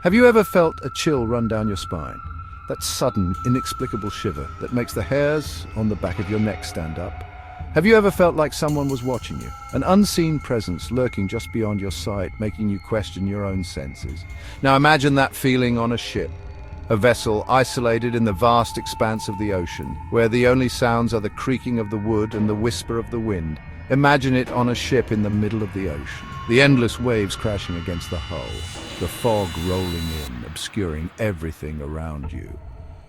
Have you ever felt a chill run down your spine? That sudden, inexplicable shiver that makes the hairs on the back of your neck stand up? Have you ever felt like someone was watching you? An unseen presence lurking just beyond your sight, making you question your own senses? Now imagine that feeling on a ship. A vessel isolated in the vast expanse of the ocean, where the only sounds are the creaking of the wood and the whisper of the wind. Imagine it on a ship in the middle of the ocean. The endless waves crashing against the hull, the fog rolling in, obscuring everything around you.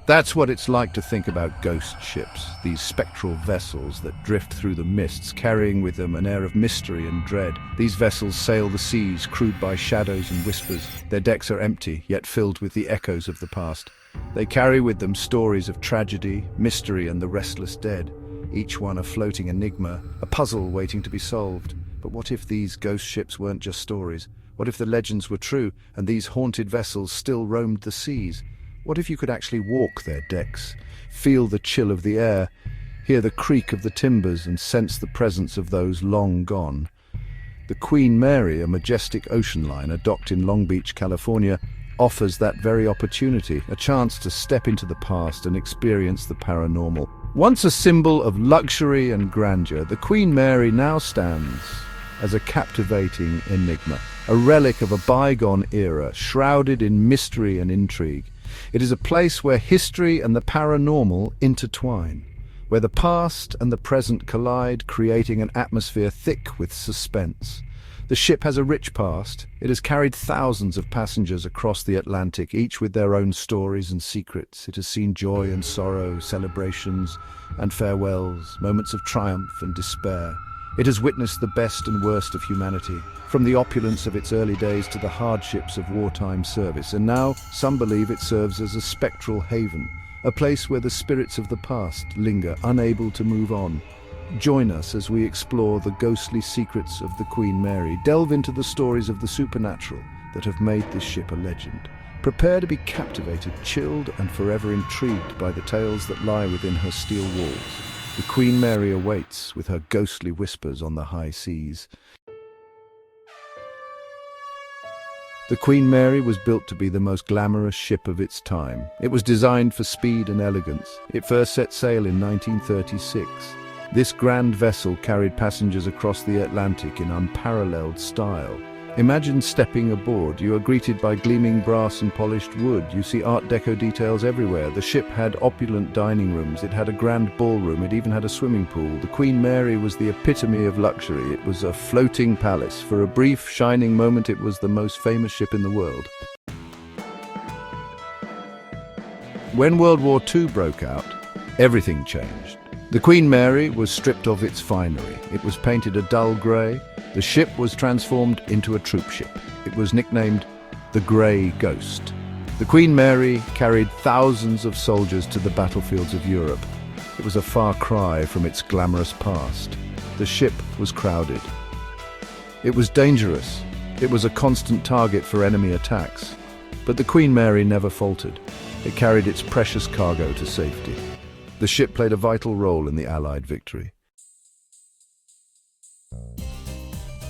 That's what it's like to think about ghost ships, these spectral vessels that drift through the mists, carrying with them an air of mystery and dread. These vessels sail the seas, crewed by shadows and whispers. Their decks are empty, yet filled with the echoes of the past. They carry with them stories of tragedy, mystery, and the restless dead, each one a floating enigma, a puzzle waiting to be solved. But what if these ghost ships weren't just stories? What if the legends were true, and these haunted vessels still roamed the seas? What if you could actually walk their decks, feel the chill of the air, hear the creak of the timbers, and sense the presence of those long gone? The Queen Mary, a majestic ocean liner docked in Long Beach, California, offers that very opportunity, a chance to step into the past and experience the paranormal. Once a symbol of luxury and grandeur, the Queen Mary now stands as a captivating enigma, a relic of a bygone era, shrouded in mystery and intrigue. It is a place where history and the paranormal intertwine, where the past and the present collide, creating an atmosphere thick with suspense. The ship has a rich past. It has carried thousands of passengers across the Atlantic, each with their own stories and secrets. It has seen joy and sorrow, celebrations and farewells, moments of triumph and despair. It has witnessed the best and worst of humanity, from the opulence of its early days to the hardships of wartime service. And now, some believe it serves as a spectral haven, a place where the spirits of the past linger, unable to move on. Join us as we explore the ghostly secrets of the Queen Mary, delve into the stories of the supernatural that have made this ship a legend. Prepare to be captivated, chilled, and forever intrigued by the tales that lie within her steel walls. The Queen Mary awaits with her ghostly whispers on the high seas. The Queen Mary was built to be the most glamorous ship of its time. It was designed for speed and elegance. It first set sail in 1936. This grand vessel carried passengers across the Atlantic in unparalleled style. Imagine stepping aboard. You are greeted by gleaming brass and polished wood. You see Art Deco details everywhere. The ship had opulent dining rooms. It had a grand ballroom. It even had a swimming pool. The Queen Mary was the epitome of luxury. It was a floating palace. For a brief, shining moment, it was the most famous ship in the world. When World War II broke out, everything changed. The Queen Mary was stripped of its finery. It was painted a dull grey. The ship was transformed into a troop ship. It was nicknamed the Grey Ghost. The Queen Mary carried thousands of soldiers to the battlefields of Europe. It was a far cry from its glamorous past. The ship was crowded. It was dangerous. It was a constant target for enemy attacks. But the Queen Mary never faltered. It carried its precious cargo to safety. The ship played a vital role in the Allied victory.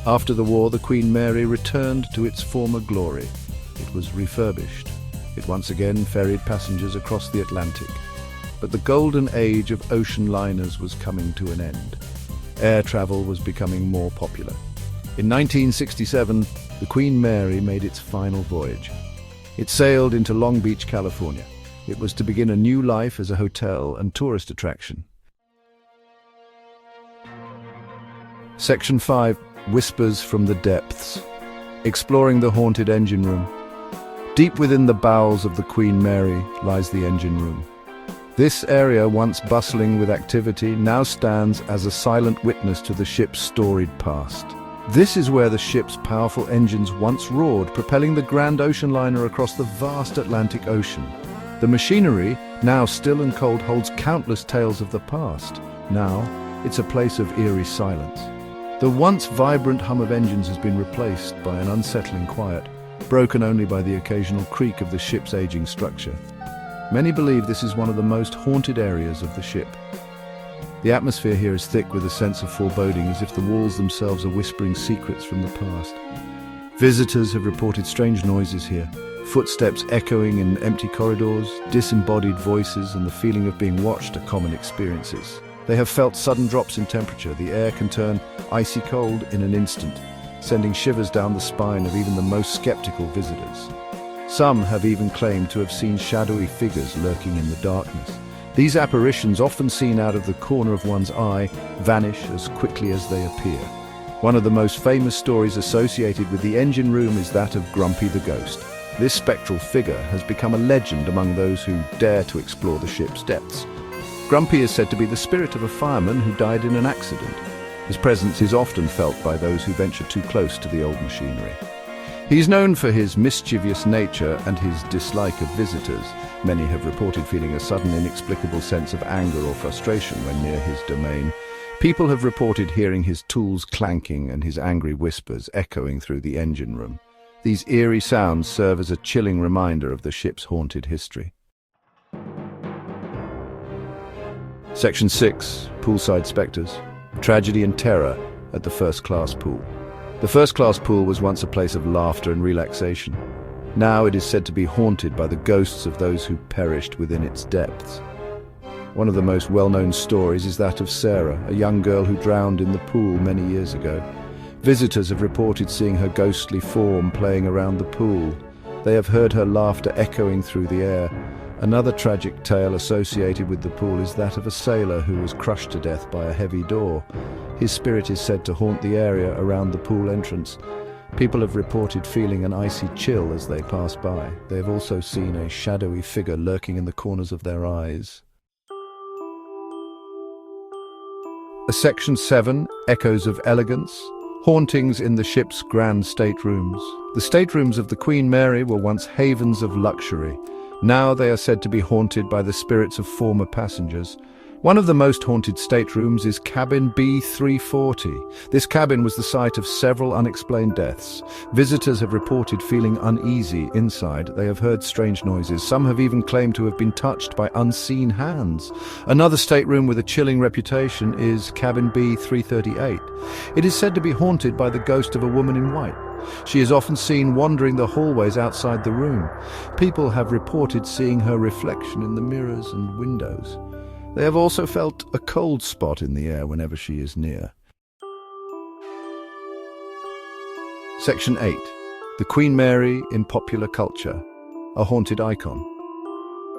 After the war, the Queen Mary returned to its former glory. It was refurbished. It once again ferried passengers across the Atlantic. But the golden age of ocean liners was coming to an end. Air travel was becoming more popular. In 1967, the Queen Mary made its final voyage. It sailed into Long Beach, California. It was to begin a new life as a hotel and tourist attraction. Section 5. Whispers from the Depths. Exploring the haunted engine room. Deep within the bowels of the Queen Mary lies the engine room. This area, once bustling with activity, now stands as a silent witness to the ship's storied past. This is where the ship's powerful engines once roared, propelling the grand ocean liner across the vast Atlantic Ocean. The machinery, now still and cold, holds countless tales of the past. Now, it's a place of eerie silence. The once vibrant hum of engines has been replaced by an unsettling quiet, broken only by the occasional creak of the ship's aging structure. Many believe this is one of the most haunted areas of the ship. The atmosphere here is thick with a sense of foreboding, as if the walls themselves are whispering secrets from the past. Visitors have reported strange noises here, Footsteps echoing in empty corridors, disembodied voices, and the feeling of being watched are common experiences. They have felt sudden drops in temperature. The air can turn icy cold in an instant, sending shivers down the spine of even the most skeptical visitors. Some have even claimed to have seen shadowy figures lurking in the darkness. These apparitions, often seen out of the corner of one's eye, vanish as quickly as they appear. One of the most famous stories associated with the engine room is that of Grumpy the Ghost. This spectral figure has become a legend among those who dare to explore the ship's depths. Grumpy is said to be the spirit of a fireman who died in an accident. His presence is often felt by those who venture too close to the old machinery. He's known for his mischievous nature and his dislike of visitors. Many have reported feeling a sudden inexplicable sense of anger or frustration when near his domain. People have reported hearing his tools clanking and his angry whispers echoing through the engine room. These eerie sounds serve as a chilling reminder of the ship's haunted history. Section 6. Poolside Spectres. Tragedy and terror at the first-class pool. The first-class pool was once a place of laughter and relaxation. Now it is said to be haunted by the ghosts of those who perished within its depths. One of the most well-known stories is that of Sarah, a young girl who drowned in the pool many years ago. Visitors have reported seeing her ghostly form playing around the pool. They have heard her laughter echoing through the air. Another tragic tale associated with the pool is that of a sailor who was crushed to death by a heavy door. His spirit is said to haunt the area around the pool entrance. People have reported feeling an icy chill as they pass by. They have also seen a shadowy figure lurking in the corners of their eyes. Section 7. Echoes of Elegance. Hauntings in the ship's grand staterooms. The staterooms of the Queen Mary were once havens of luxury. Now they are said to be haunted by the spirits of former passengers. One of the most haunted staterooms is cabin B340. This cabin was the site of several unexplained deaths. Visitors have reported feeling uneasy inside. They have heard strange noises. Some have even claimed to have been touched by unseen hands. Another stateroom with a chilling reputation is cabin B338. It is said to be haunted by the ghost of a woman in white. She is often seen wandering the hallways outside the room. People have reported seeing her reflection in the mirrors and windows. They have also felt a cold spot in the air whenever she is near. Section 8. The Queen Mary in popular culture. A haunted icon.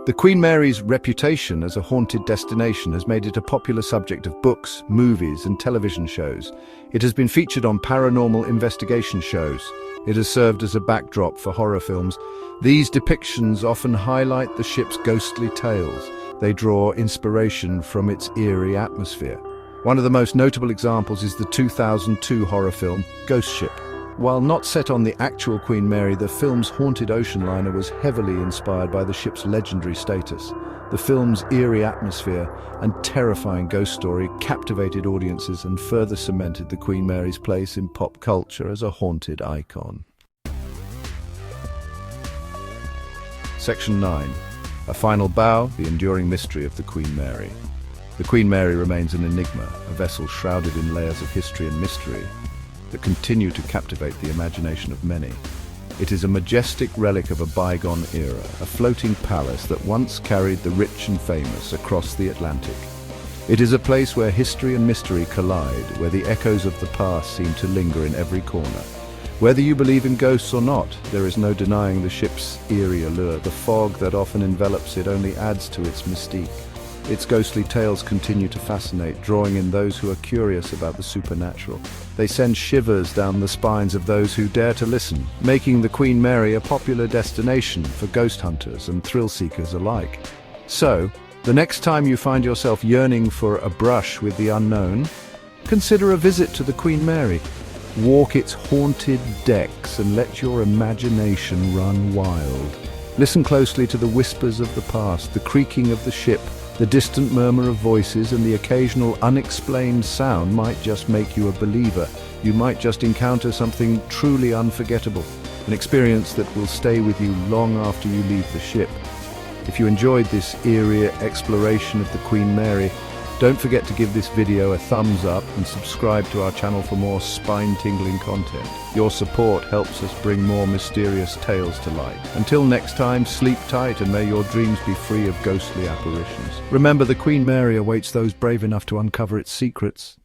The Queen Mary's reputation as a haunted destination has made it a popular subject of books, movies, and television shows. It has been featured on paranormal investigation shows. It has served as a backdrop for horror films. These depictions often highlight the ship's ghostly tales. They draw inspiration from its eerie atmosphere. One of the most notable examples is the 2002 horror film, Ghost Ship. While not set on the actual Queen Mary, the film's haunted ocean liner was heavily inspired by the ship's legendary status. The film's eerie atmosphere and terrifying ghost story captivated audiences and further cemented the Queen Mary's place in pop culture as a haunted icon. Section 9. A final bow, the enduring mystery of the Queen Mary. The Queen Mary remains an enigma, a vessel shrouded in layers of history and mystery that continue to captivate the imagination of many. It is a majestic relic of a bygone era, a floating palace that once carried the rich and famous across the Atlantic. It is a place where history and mystery collide, where the echoes of the past seem to linger in every corner. Whether you believe in ghosts or not, there is no denying the ship's eerie allure. The fog that often envelops it only adds to its mystique. Its ghostly tales continue to fascinate, drawing in those who are curious about the supernatural. They send shivers down the spines of those who dare to listen, making the Queen Mary a popular destination for ghost hunters and thrill-seekers alike. So, the next time you find yourself yearning for a brush with the unknown, consider a visit to the Queen Mary. Walk its haunted decks and let your imagination run wild. Listen closely to the whispers of the past, the creaking of the ship, the distant murmur of voices, and the occasional unexplained sound might just make you a believer. You might just encounter something truly unforgettable, an experience that will stay with you long after you leave the ship. If you enjoyed this eerie exploration of the Queen Mary, Don't forget to give this video a thumbs up and subscribe to our channel for more spine-tingling content. Your support helps us bring more mysterious tales to light. Until next time, sleep tight and may your dreams be free of ghostly apparitions. Remember, the Queen Mary awaits those brave enough to uncover its secrets.